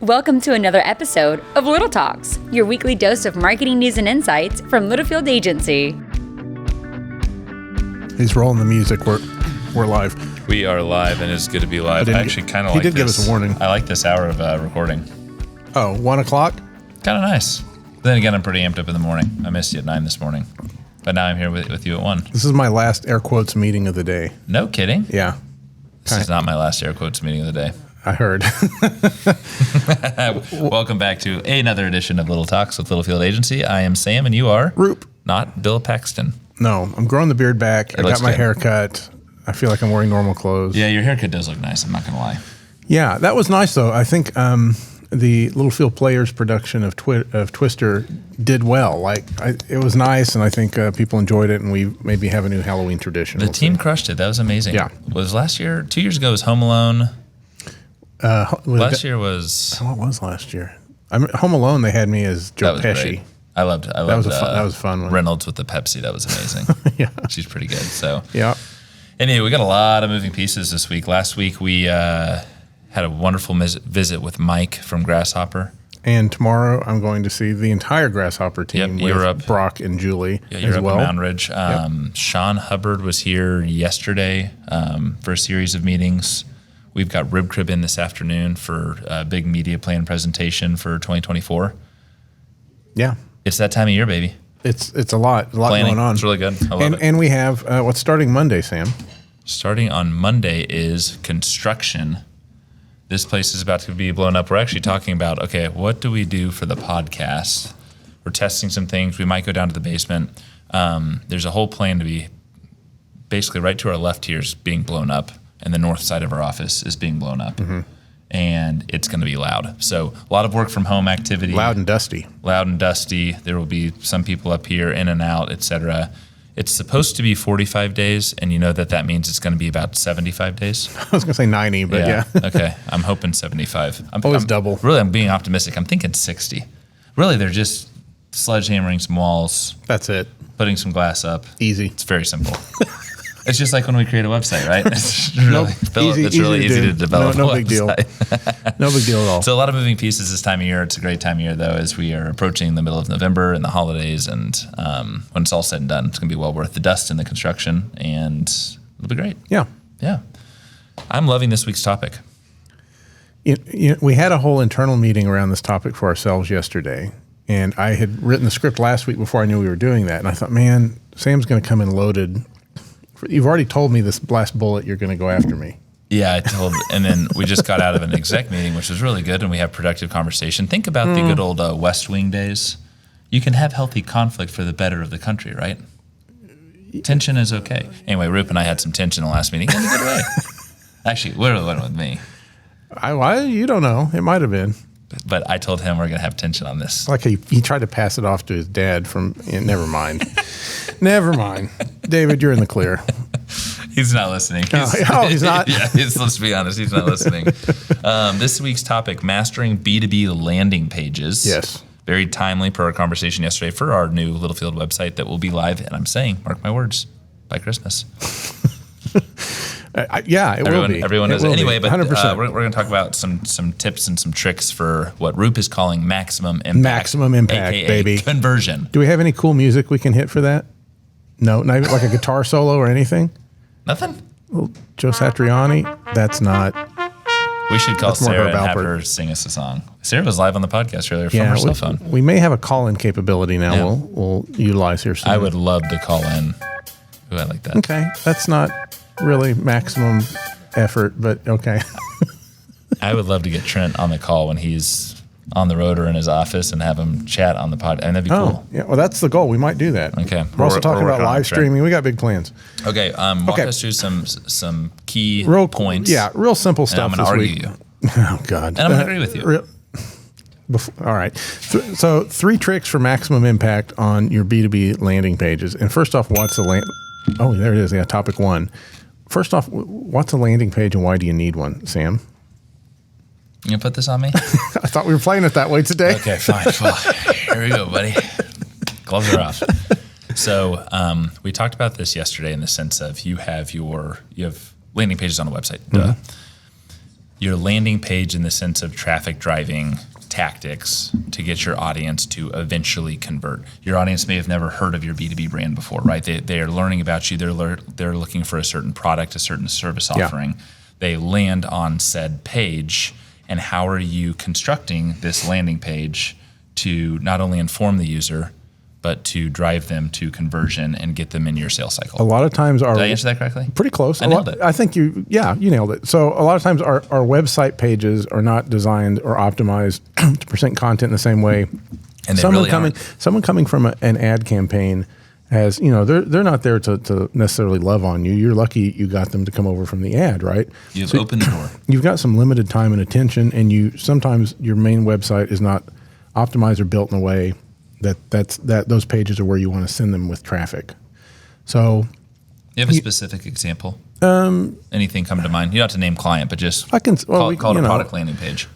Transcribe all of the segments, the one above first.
Welcome to another episode of Little Talks, your weekly dose of marketing news and insights from Littlefield Agency. He's rolling the music. We're live. We are live, and it's good to be live. I actually kind of like this. He did give us a warning. I like this hour of recording. Oh, 1 o'clock? Kind of nice. Then again, I'm pretty amped up in the morning. I missed you at 9 this morning. But now I'm here with you at 1. This is my last air quotes meeting of the day. No kidding? Yeah. This is not my last air quotes meeting of the day. I heard. Welcome back to another edition of Little Talks with Littlefield Agency. I am Sam, and you are? Roop. Not Bill Paxton. No, I'm growing the beard back. I got my hair cut. I feel like I'm wearing normal clothes. Yeah, your haircut does look nice. I'm not going to lie. Yeah, that was nice, though. I think the Littlefield Players production of Twister did well. It was nice, and I think people enjoyed it, and we maybe have a new Halloween tradition. The team crushed it. That was amazing. Yeah. Was last year, 2 years ago, was Home Alone. Last year was... What was last year? Home Alone, they had me as Joe Pesci. Great. I loved that was a fun one. Reynolds with the Pepsi. That was amazing. Yeah. She's pretty good. So yeah. Anyway, we got a lot of moving pieces this week. Last week, we had a wonderful visit with Mike from Grasshopper. And tomorrow, I'm going to see the entire Grasshopper team with Brock and Julie you're as well. Up at Mountain Ridge. Sean Hubbard was here yesterday for a series of meetings. We've got Rib Crib in this afternoon for a big media plan presentation for 2024. Yeah. It's that time of year, baby. It's a lot going on. It's really good. I love it. And we have, what's starting Monday, Sam? Starting on Monday is construction. This place is about to be blown up. We're actually talking about, okay, what do we do for the podcast? We're testing some things. We might go down to the basement. There's a whole plan to be basically right to our left here is being blown up, and the north side of our office is being blown up. Mm-hmm. And it's going to be loud. So a lot of work from home activity. Loud and dusty. There will be some people up here in and out, etc. It's supposed to be 45 days, and you know that means it's going to be about 75 days. I was going to say 90, but yeah. Okay, I'm hoping 75. I'm double. Really, I'm being optimistic. I'm thinking 60. Really, they're just sledgehammering some walls. That's it. Putting some glass up. Easy. It's very simple. It's just like when we create a website, right? It's really easy to develop. No big deal. No big deal at all. So a lot of moving pieces this time of year. It's a great time of year, though, as we are approaching the middle of November and the holidays. And when it's all said and done, it's going to be well worth the dust in the construction, and it'll be great. Yeah. Yeah. I'm loving this week's topic. We had a whole internal meeting around this topic for ourselves yesterday, and I had written the script last week before I knew we were doing that. And I thought, man, Sam's going to come in loaded. You've already told me this last bullet you're going to go after me. Yeah, and then we just got out of an exec meeting, which was really good, and we have productive conversation. Think about the good old West Wing days. You can have healthy conflict for the better of the country, right? Tension is okay. Anyway, Roop and I had some tension in the last meeting in a good way. Actually, it literally went with me. You don't know. It might have been. But I told him we're going to have tension on this. Like he tried to pass it off to his dad never mind. Never mind. David, you're in the clear. He's not listening. He's not? Yeah, let's be honest. He's not listening. This week's topic, mastering B2B landing pages. Yes. Very timely per our conversation yesterday for our new Littlefield website that will be live, and I'm saying, mark my words, by Christmas. It will be. Everyone knows it. Anyway, but 100%. We're going to talk about some tips and some tricks for what Roop is calling maximum impact. Maximum impact, AKA baby. Conversion. Do we have any cool music we can hit for that? No, not even like a guitar solo or anything? Nothing? Well, Joe Satriani? That's not. We should call Sarah and have her sing us a song. Sarah was live on the podcast earlier from her cell phone. We may have a call-in capability now. Yeah. We'll utilize here soon. I would love to call in. Ooh, I like that. Okay. That's not really maximum effort, but okay. I would love to get Trent on the call when he's on the road or in his office and have him chat on the pod. And that'd be cool. Yeah, well, that's the goal. We might do that. Okay. We're also talking about live streaming. We got big plans. Okay. Walk us through some key points. Yeah, real simple stuff. And I'm going to argue you. Oh, God. And I'm going to agree with you. All right. So 3 tricks for maximum impact on your B2B landing pages. And first off, what's a land? Oh, there it is. Yeah, topic 1. First off, what's a landing page and why do you need one, Sam? You going to put this on me? I thought we were playing it that way today. Okay, fine. Well, here we go, buddy. Gloves are off. So we talked about this yesterday in the sense of you have landing pages on a website. Mm-hmm. your landing page in the sense of traffic driving tactics to get your audience to eventually convert. Your audience may have never heard of your B2B brand before, right? They are learning about you. They're looking for a certain product, a certain service offering. They land on said page, and how are you constructing this landing page to not only inform the user, but to drive them to conversion and get them in your sales cycle? A lot of times Did I answer that correctly? Pretty close. I nailed it. I think you nailed it. So a lot of times our website pages are not designed or optimized to present content in the same way. And they really aren't. Someone coming from an ad campaign has, they're not there to necessarily love on you. You're lucky you got them to come over from the ad, right? You've opened the door. You've got some limited time and attention, and sometimes your main website is not optimized or built in a way that those pages are where you want to send them with traffic. So, You have a specific example? Anything come to mind? You don't have to name client, but just call it a product landing page.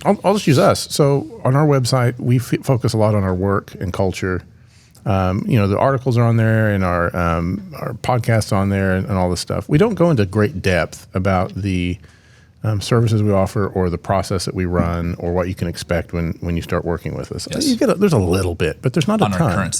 I'll just use us. So on our website, we focus a lot on our work and culture. The articles are on there, and our podcasts on there, and all this stuff. We don't go into great depth about the services we offer or the process that we run or what you can expect when you start working with us. Yes. There's a little bit, but there's not a ton.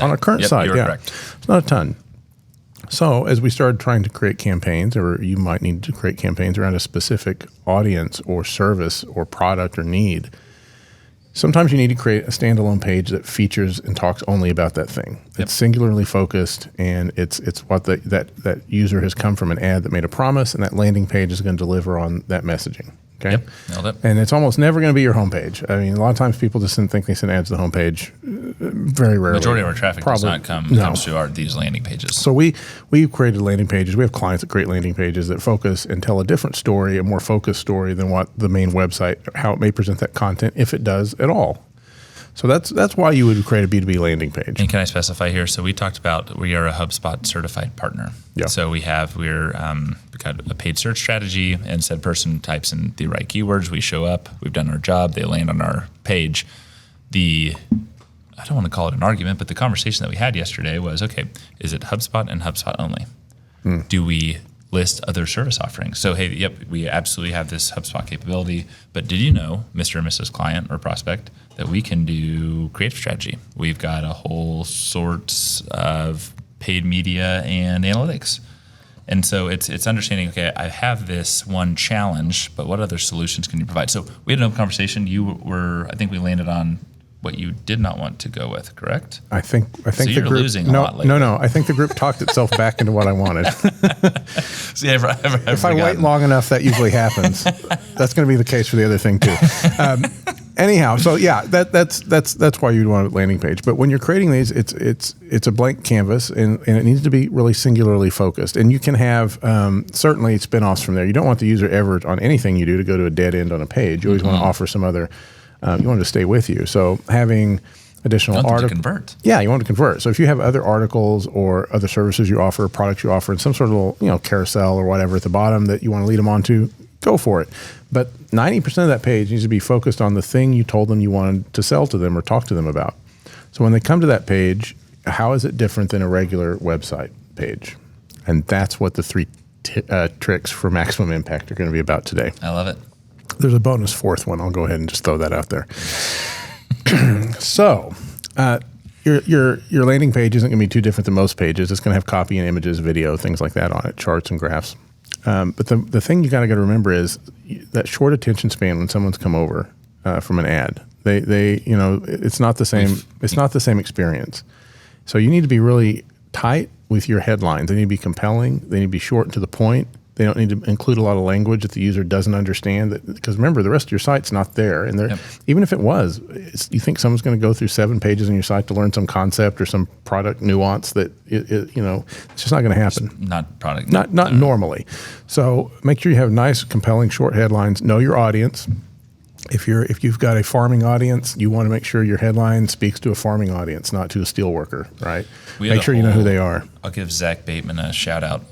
On our current site, you're correct. It's not a ton. So as we started trying to create campaigns, or you might need to create campaigns around a specific audience or service or product or need, sometimes you need to create a standalone page that features and talks only about that thing. It's singularly focused, and it's what that user has come from an ad that made a promise, and that landing page is going to deliver on that messaging. Okay, Yep, nailed it. And it's almost never going to be your homepage. I mean, a lot of times people just think they send ads to the homepage. Very rarely. Majority of our traffic comes to these landing pages. So we've created landing pages. We have clients that create landing pages that focus and tell a different story, a more focused story than what the main website, how it may present that content, if it does at all. So that's why you would create a B2B landing page. And can I specify here? So we talked about we are a HubSpot certified partner. Yeah. So we've got a paid search strategy, and said person types in the right keywords. We show up. We've done our job. They land on our page. I don't want to call it an argument, but the conversation that we had yesterday was, okay, is it HubSpot and HubSpot only? Do we list other service offerings? So, hey, yep, we absolutely have this HubSpot capability, but did you know, Mr. and Mrs. Client or prospect, that we can do creative strategy? We've got a whole sorts of paid media and analytics. And so it's understanding, okay, I have this one challenge, but what other solutions can you provide? So we had an open conversation. I think we landed on what you did not want to go with, correct? I think so the you're group losing a lot lately. No. I think the group talked itself back into what I wanted. See, if I wait long enough, that usually happens. That's going to be the case for the other thing too. Anyhow, so yeah, that's why you'd want a landing page. But when you're creating these, it's a blank canvas, and it needs to be really singularly focused. And you can have certainly spin-offs from there. You don't want the user ever on anything you do to go to a dead end on a page. You always want to offer some other. You want to stay with you. So having additional articles. to convert. Yeah, you want to convert. So if you have other articles or other services you offer, products you offer, and some sort of little, carousel or whatever at the bottom that you want to lead them onto, go for it. But 90% of that page needs to be focused on the thing you told them you wanted to sell to them or talk to them about. So when they come to that page, how is it different than a regular website page? And that's what the three tricks for maximum impact are going to be about today. I love it. There's a bonus fourth one. I'll go ahead and just throw that out there. So, your landing page isn't going to be too different than most pages. It's going to have copy and images, video, things like that on it, charts and graphs. But the thing you got to remember is that short attention span when someone's come over from an ad. It's not the same. It's not the same experience. So you need to be really tight with your headlines. They need to be compelling. They need to be short and to the point. They don't need to include a lot of language that the user doesn't understand. Because remember, the rest of your site's not there. And even if it was, you think someone's going to go through 7 pages on your site to learn some concept or some product nuance that it's just not going to happen. It's not product. Not normally. So make sure you have nice, compelling, short headlines. Know your audience. If you've got a farming audience, you want to make sure your headline speaks to a farming audience, not to a steel worker, right? Make sure you know who they are. I'll give Zach Bateman a shout out.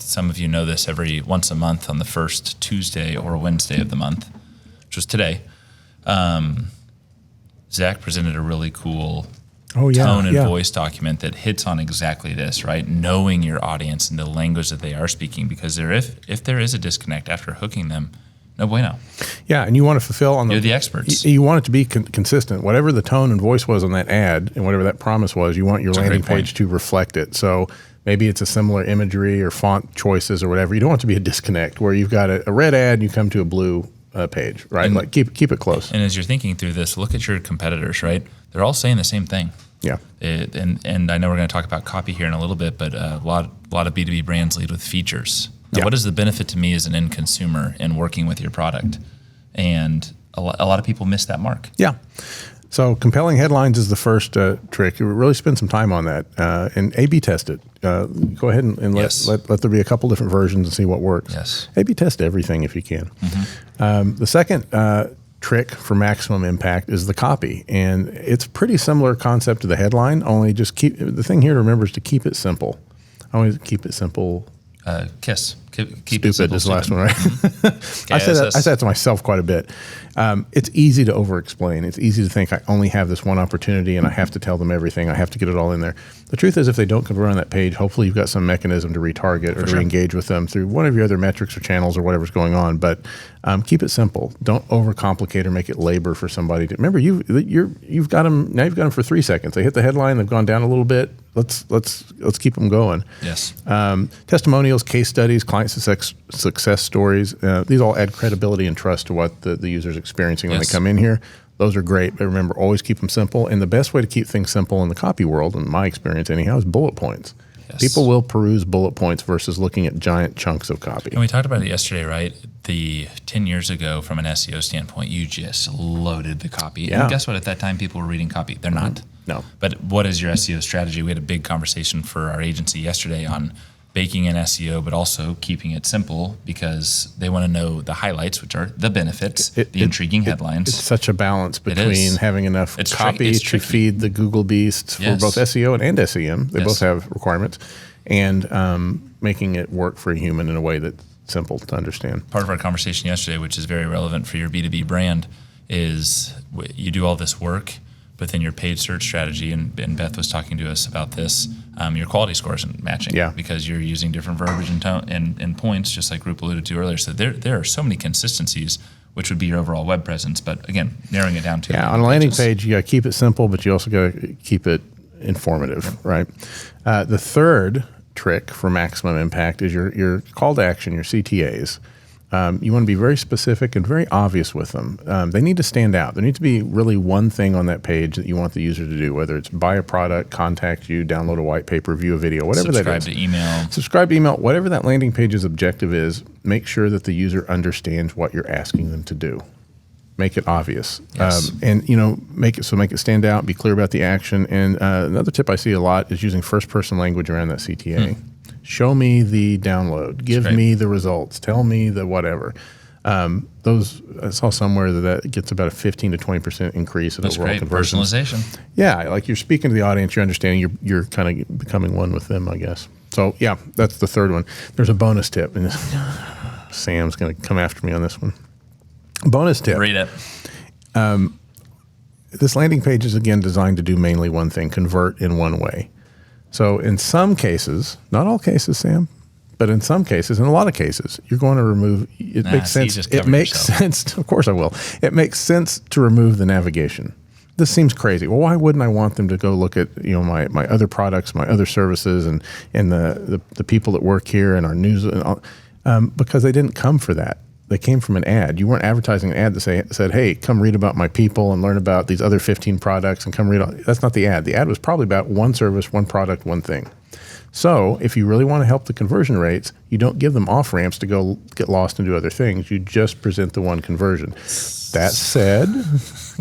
Some of you know this, every once a month on the first Tuesday or Wednesday of the month, which was today, Zach presented a really cool tone and voice document that hits on exactly this, right? Knowing your audience and the language that they are speaking, because if there is a disconnect after hooking them, No bueno. Yeah, and you want to fulfill on You're the experts. You want it to be consistent. Whatever the tone and voice was on that ad and whatever that promise was, you want your landing page to reflect it. So maybe it's a similar imagery or font choices or whatever. You don't want it to be a disconnect where you've got a red ad and you come to a blue page, right? And like keep it close. And as you're thinking through this, look at your competitors, right? They're all saying the same thing. Yeah. And I know we're going to talk about copy here in a little bit, but a lot of B2B brands lead with features. Now, what is the benefit to me as an end consumer in working with your product? And a lot of people miss that mark. Yeah. So compelling headlines is the first trick. You really spend some time on that and A/B test it. Go ahead and let there be a couple different versions and see what works. Yes. A/B test everything if you can. The second trick for maximum impact is the copy, and it's a pretty similar concept to the headline. Only just the thing here to remember is to keep it simple. Always keep it simple. KISS. Keep stupid it simple, is the last one, right? Mm-hmm. I say that to myself quite a bit. It's easy to over-explain. It's easy to think I only have this one opportunity and I have to tell them everything. I have to get it all in there. The truth is, if they don't convert on that page, hopefully you've got some mechanism to retarget or to re-engage with them through one of your other metrics or channels or whatever's going on. But keep it simple. Don't overcomplicate or make it labor for somebody. Remember, you've got them now. You've got them for 3 seconds. They hit the headline. They've gone down a little bit. Let's keep them going. Yes. Testimonials, case studies, client success stories. These all add credibility and trust to what the user's experiencing when they come in here. Those are great, but remember, always keep them simple. And the best way to keep things simple in the copy world, in my experience anyhow, is bullet points. Yes. People will peruse bullet points versus looking at giant chunks of copy. And we talked about it yesterday, right? 10 years ago, from an SEO standpoint, you just loaded the copy. Yeah. And guess what? At that time, people were reading copy. They're not. No. But what is your SEO strategy? We had a big conversation for our agency yesterday on baking in SEO, but also keeping it simple because they want to know the highlights, which are the benefits, the intriguing headlines. It's such a balance between having enough copy to feed the Google beasts for both SEO and SEM. They both have requirements, and making it work for a human in a way that's simple to understand. Part of our conversation yesterday, which is very relevant for your B2B brand, is you do all this work, but then your paid search strategy, and Beth was talking to us about this, your quality score isn't matching because you're using different verbiage and tone and points, just like Group alluded to earlier. So there are so many consistencies, which would be your overall web presence. But again, narrowing it down to on a landing page, you got to keep it simple, but you also got to keep it informative, right? The third trick for maximum impact is your call to action, your CTAs. You want to be very specific and very obvious with them. They need to stand out. There needs to be really one thing on that page that you want the user to do, whether it's buy a product, contact you, download a white paper, view a video, whatever that is. Subscribe to email. Subscribe to email. Whatever that landing page's objective is, make sure that the user understands what you're asking them to do. Make it obvious. Yes. And make it stand out, be clear about the action. And another tip I see a lot is using first-person language around that CTA. Show me the download. Give me the results. Tell me the whatever. I saw somewhere that gets about a 15 to 20% increase in overall conversion. Personalization. Yeah, like you're speaking to the audience, you're understanding, you're kind of becoming one with them, I guess. So yeah, that's the third one. There's a bonus tip, and Sam's going to come after me on this one. Bonus tip. Read it. This landing page is again designed to do mainly one thing: convert in one way. So in some cases, not all cases, Sam, but in some cases, in a lot of cases, you're going to remove. It makes sense. It makes sense. Of course, I will. It makes sense to remove the navigation. This seems crazy. Well, why wouldn't I want them to go look at my other products, my other services, and the people that work here and our news? Because they didn't come for that. They came from an ad. You weren't advertising an ad that said, hey, come read about my people and learn about these other 15 products and come read on. That's not the ad. The ad was probably about one service, one product, one thing. So if you really want to help the conversion rates, you don't give them off-ramps to go get lost and do other things. You just present the one conversion. That said,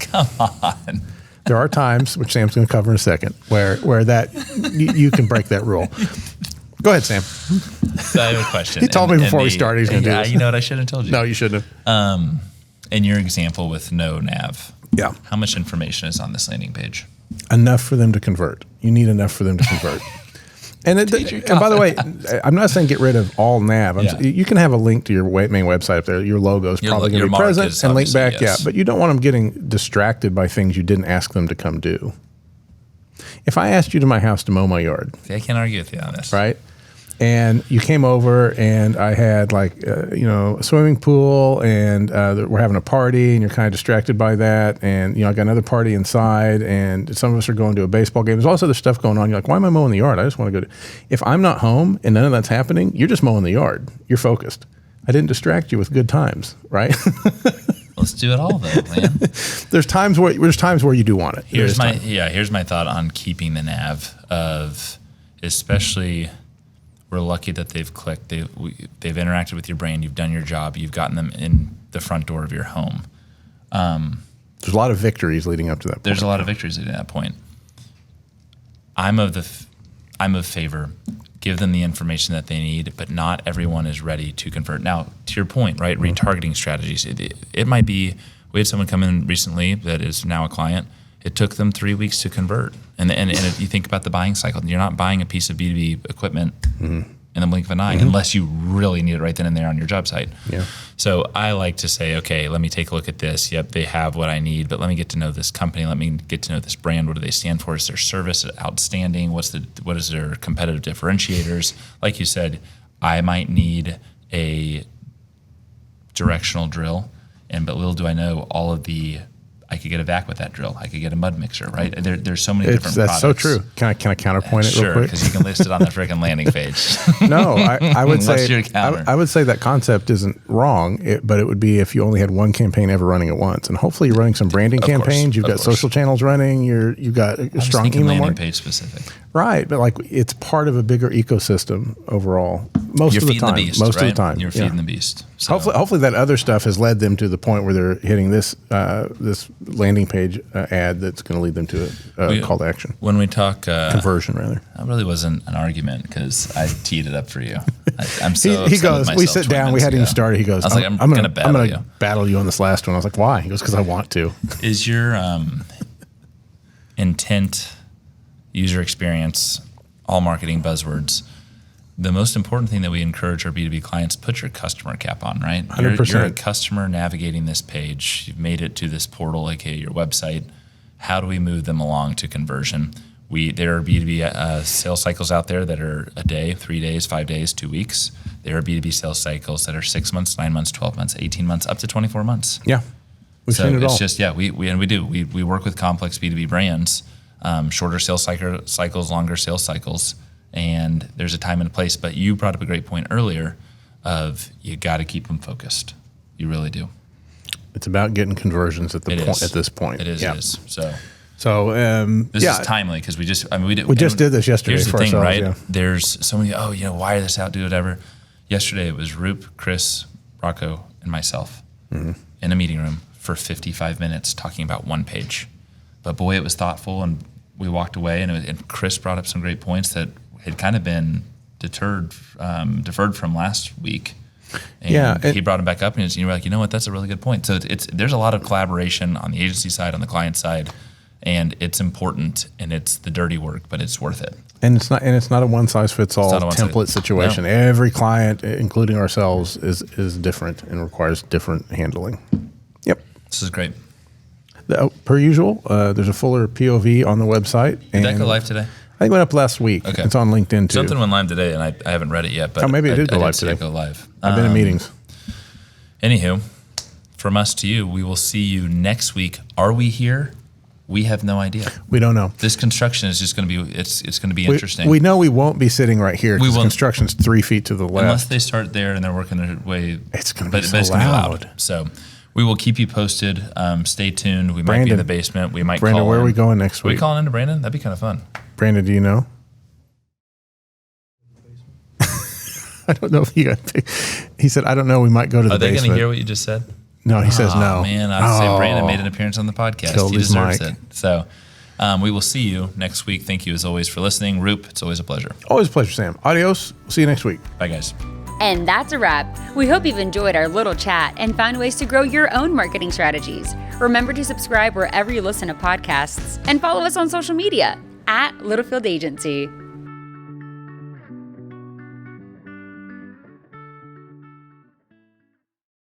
come on. There are times, which Sam's going to cover in a second, where that you can break that rule. Go ahead, Sam. So I have a question. He told me before we started he's going to do this. You know what? I should have told you. No, you shouldn't have. In your example with no nav, how much information is on this landing page? Enough for them to convert. You need enough for them to convert. And by the way, I'm not saying get rid of all nav. You can have a link to your main website up there. Your logo is probably going to be present and link back. Yes. Yeah, but you don't want them getting distracted by things you didn't ask them to come do. If I asked you to my house to mow my yard. I can't argue with you on this. Right? And you came over, and I had a swimming pool, and we're having a party, and you're kind of distracted by that. And I got another party inside, and some of us are going to a baseball game. There's all this other stuff going on. You're like, why am I mowing the yard? I just want to go if I'm not home and none of that's happening, you're just mowing the yard. You're focused. I didn't distract you with good times, right? Let's do it all though, man. There's times where you do want it. Here's my thought on keeping the nav of, especially, we're lucky that they've clicked. They've interacted with your brand. You've done your job. You've gotten them in the front door of your home. There's a lot of victories leading up to that point. There's a lot of victories leading to that point. I'm of favor. Give them the information that they need, but not everyone is ready to convert. Now, to your point, right? Retargeting strategies. It might be. We had someone come in recently that is now a client. It took them 3 weeks to convert. And if you think about the buying cycle, you're not buying a piece of B2B equipment in the blink of an eye unless you really need it right then and there on your job site. Yeah. So I like to say, okay, let me take a look at this. Yep, they have what I need, but let me get to know this company. Let me get to know this brand. What do they stand for? Is their service outstanding? What is their competitive differentiators? Like you said, I might need a directional drill, but little do I know I could get a vac with that drill. I could get a mud mixer, right? There's so many different products. That's so true. Can I counterpoint it real quick? Sure, because you can list it on the freaking landing page. No, I would What's say your counter? I would say that concept isn't wrong, but it would be if you only had one campaign ever running at once, and hopefully you're running some branding campaigns. You've got social channels running. You've got a strong email landing marketing page specific, right? But it's part of a bigger ecosystem overall. Most of the time, you're feeding the beast. So. Hopefully that other stuff has led them to the point where they're hitting this landing page ad that's going to lead them to a call to action. When we talk conversion, rather, that really wasn't an argument because I teed it up for you. I'm so he goes. We sit down. We hadn't even started. He goes. I was like, I'm going to battle you on this last one. I was like, why? He goes, because I want to. Is your intent, user experience, all marketing buzzwords? The most important thing that we encourage our B2B clients, put your customer cap on, right? 100%. You're a customer navigating this page. You've made it to this portal, aka your website. How do we move them along to conversion? There are B2B sales cycles out there that are a day, 3 days, 5 days, 2 weeks. There are B2B sales cycles that are 6 months, 9 months, 12 months, 18 months, up to 24 months. Yeah. We've seen it all. It's just, we do. We work with complex B2B brands, shorter sales cycles, longer sales cycles. And there's a time and a place, but you brought up a great point earlier of you got to keep them focused. You really do. It's about getting conversions at this point. It is. Yeah. It is. So this is timely because we just did this yesterday. Here's the for thing, ourselves, right? Yeah. There's so many. Wire this out, do whatever. Yesterday it was Roop, Chris, Rocco, and myself in a meeting room for 55 minutes talking about one page. But boy, it was thoughtful, and we walked away, and Chris brought up some great points that had kind of been deferred from last week. And he brought him back up, and you were like, you know what, that's a really good point. So there's a lot of collaboration on the agency side, on the client side, and it's important, and it's the dirty work, but it's worth it. And it's not a one size fits all template situation. No. Every client, including ourselves, is different and requires different handling. Yep. This is great. Per usual, there's a fuller POV on the website. Did that go live today? I think it went up last week. Okay. It's on LinkedIn too. Something went live today, and I haven't read it yet. But maybe it did go live today. Go live. I've been in meetings. Anywho, from us to you, we will see you next week. Are we here? We have no idea. We don't know. This construction is just going to be. It's going to be interesting. We know we won't be sitting right here because construction's 3 feet to the left. Unless they start there and they're working their way. It's going to be so loud. So we will keep you posted. Stay tuned. We might be in the basement. We might Brandon, call where in. are we going next week? Are we calling into Brandon? That'd be kind of fun. Brandon, do you know? I don't know if he said, I don't know, we might go to the basement. Are they going to hear what you just said? No, he says no. Man, I'd say Brandon made an appearance on the podcast. He deserves it. So we will see you next week. Thank you as always for listening. Roop, it's always a pleasure. Always a pleasure, Sam. Adios. See you next week. Bye, guys. And that's a wrap. We hope you've enjoyed our little chat and found ways to grow your own marketing strategies. Remember to subscribe wherever you listen to podcasts and follow us on social media @Littlefield Agency.